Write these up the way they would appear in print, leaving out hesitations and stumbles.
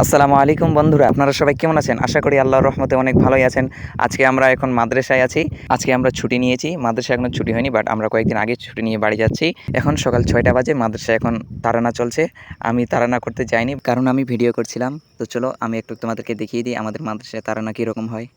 আসসালামু আলাইকুম বন্ধুরা, আপনারা সবাই কেমন আছেন? আশা করি আল্লাহর রহমতে অনেক ভালোই আছেন। আজকে আমরা এখন মাদ্রাসায় আছি। আজকে আমরা ছুটি নিয়েছি। মাদ্রাসায় এখনো ছুটি হয়নি, বাট আমরা কয়েকদিন আগে ছুটি নিয়ে বাড়ি যাচ্ছি। এখন সকাল 6টা বাজে, মাদ্রাসায় এখন তারানা চলছে। আমি তারানা করতে যাইনি, কারণ আমি ভিডিও করছিলাম। তো চলো আমি একটু তোমাদেরকে দেখিয়ে দিই আমাদের মাদ্রাসায় তারানা কীরকম হয়।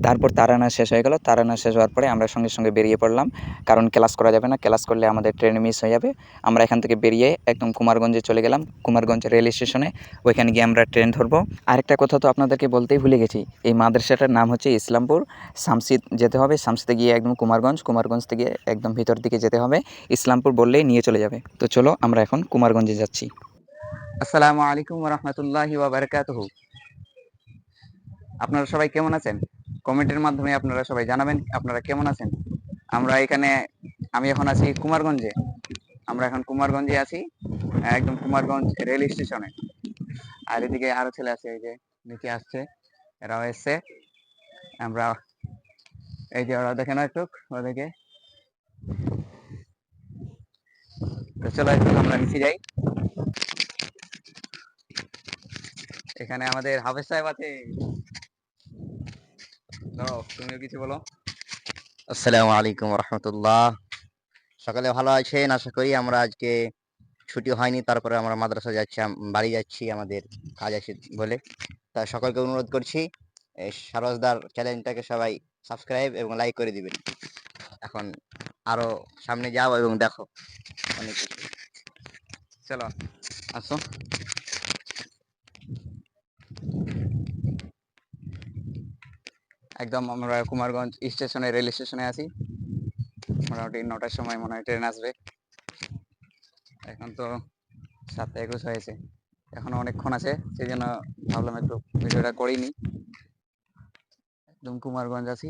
তারপর তারানা শেষ হয়ে গেল। তারানা শেষ হওয়ার পরে আমরা সঙ্গে সঙ্গে বেরিয়ে পড়লাম, কারণ ক্লাস করা যাবে না। ক্লাস করলে আমাদের ট্রেন মিস হয়ে যাবে। আমরা এখান থেকে বেরিয়ে একদম কুমারগঞ্জে চলে গেলাম, কুমারগঞ্জ রেল স্টেশনে। ওইখানে গিয়ে আমরা ট্রেন ধরবো। আরেকটা কথা তো আপনাদেরকে বলতেই ভুলে গেছি, এই মাদ্রাসাটার নাম হচ্ছে ইসলামপুর। শামসিদ যেতে হবে, শামসিদে গিয়ে একদম কুমারগঞ্জ, কুমারগঞ্জ থেকে একদম ভিতর দিকে যেতে হবে। ইসলামপুর বললেই নিয়ে চলে যাবে। তো চলো আমরা এখন কুমারগঞ্জে যাচ্ছি। আসসালামু আলাইকুম রহমতুল্লাহি ওয়া বারাকাতুহু। আপনারা সবাই কেমন আছেন? কমেন্টের মাধ্যমে আপনারা সবাই জানাবেন আপনারা কেমন আছেন। আমি এখন আছি কুমারগঞ্জে। আমরা এখন কুমারগঞ্জে আছি, একদম কুমারগঞ্জ রেল স্টেশনে। আর এদিকে আরো ছেলে আছে, এই যে নিচে আসছে, এরাও এসছে। আমরা এই যে ওরা দেখে না একটু, ওদেরকে। তো চলো একটু আমরা নিচে যাই। এখানে আমাদের হাফেজ সাহেব আছে। তুমিও কিছু বলো। আসসালামু আলাইকুম রহমতুল্লাহ। সকালে ভালো আছেন? আশা করি। আমরা আজকে ছুটি হয়নি, তারপরে আমরা মাদ্রাসা যাচ্ছি, বাড়ি যাচ্ছি, আমাদের কাজ আছে বলে। তা সকলকে অনুরোধ করছি, এই সারসদার চ্যানেলটাকে সবাই সাবস্ক্রাইব এবং লাইক করে দিবেন। এখন আরো সামনে যাও এবং দেখো অনেক কিছু। চলো আসো। একদম আমরা কুমারগঞ্জ স্টেশনে, রেল স্টেশনে আছি। মোটামুটি 9টার সময় মনে হয় ট্রেন আসবে। এখন তো 7:21 হয়েছে, এখনো অনেকক্ষণ আছে, সেই জন্য ভাবলাম একটু ভিডিওটা করিনি। একদম কুমারগঞ্জ আছি।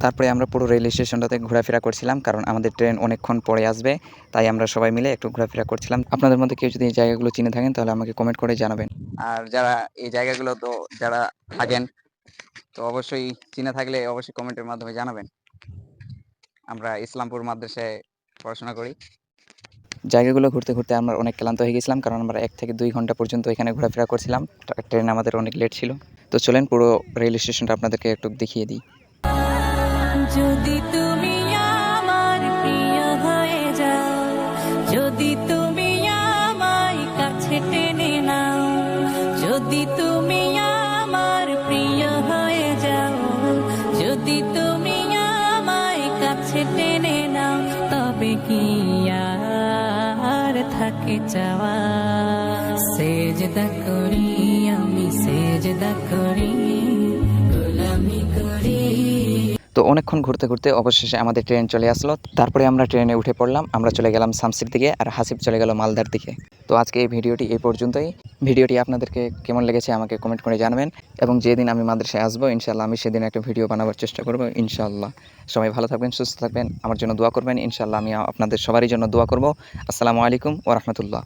তারপরে আমরা পুরো রেল স্টেশনটাতে ঘোরাফেরা করছিলাম, কারণ আমাদের ট্রেন অনেকক্ষণ পরে আসবে। তাই আমরা সবাই মিলে একটু ঘোরাফেরা করছিলাম। আপনাদের মধ্যে কেউ যদি এই জায়গাগুলো চিনে থাকেন তাহলে আমাকে কমেন্ট করে জানাবেন। আর যারা এই জায়গাগুলো তো যারা থাকেন, তো অবশ্যই চিনে থাকলে অবশ্যই কমেন্টের মাধ্যমে জানাবেন। আমরা ইসলামপুর মাদ্রাসায় পড়াশোনা করি। জায়গাগুলো ঘুরতে ঘুরতে আমরা অনেক ক্লান্ত হয়ে গেছিলাম, কারণ আমরা 1 থেকে 2 ঘন্টা পর্যন্ত এখানে ঘোরাফেরা করছিলাম। ট্রেন আমাদের অনেক লেট ছিল। তো চলেন পুরো রেল স্টেশনটা আপনাদেরকে একটু দেখিয়ে দিই। যদি তুমি আমার প্রিয় হয়ে যাও, যদি তুমি আমায় কাছে টেনে নাও, যদি তুমি আমার প্রিয় হয়ে যাও, যদি তুমি আমায় কাছে টেনে নাও, তবে কি আর থাকে চাওয়া? সেজদা করি আমি, সেজদা করি, গোলামি করি। তো অনেকক্ষণ ঘুরতে ঘুরতে অবশেষে আমাদের ট্রেন চলে আসলো। তারপরে আমরা ট্রেনে উঠে পড়লাম। আমরা চলে গেলাম শামসির দিকে, আর হাসিব চলে গেল মালদার দিকে। তো আজকে এই ভিডিওটি এই পর্যন্তই। ভিডিওটি আপনাদেরকে কেমন লেগেছে আমাকে কমেন্ট করে জানাবেন। এবং যেদিন আমি মাদ্রাসায় আসবো ইনশাআল্লাহ, আমি সেদিন একটা ভিডিও বানাবার চেষ্টা করবো ইনশাআল্লাহ। সবাই ভালো থাকবেন, সুস্থ থাকবেন, আমার জন্য দোয়া করবেন ইনশাআল্লাহ। আমি আপনাদের সবারই জন্য দোয়া করব। আসসালামু আলাইকুম ওয়া রাহমাতুল্লাহ।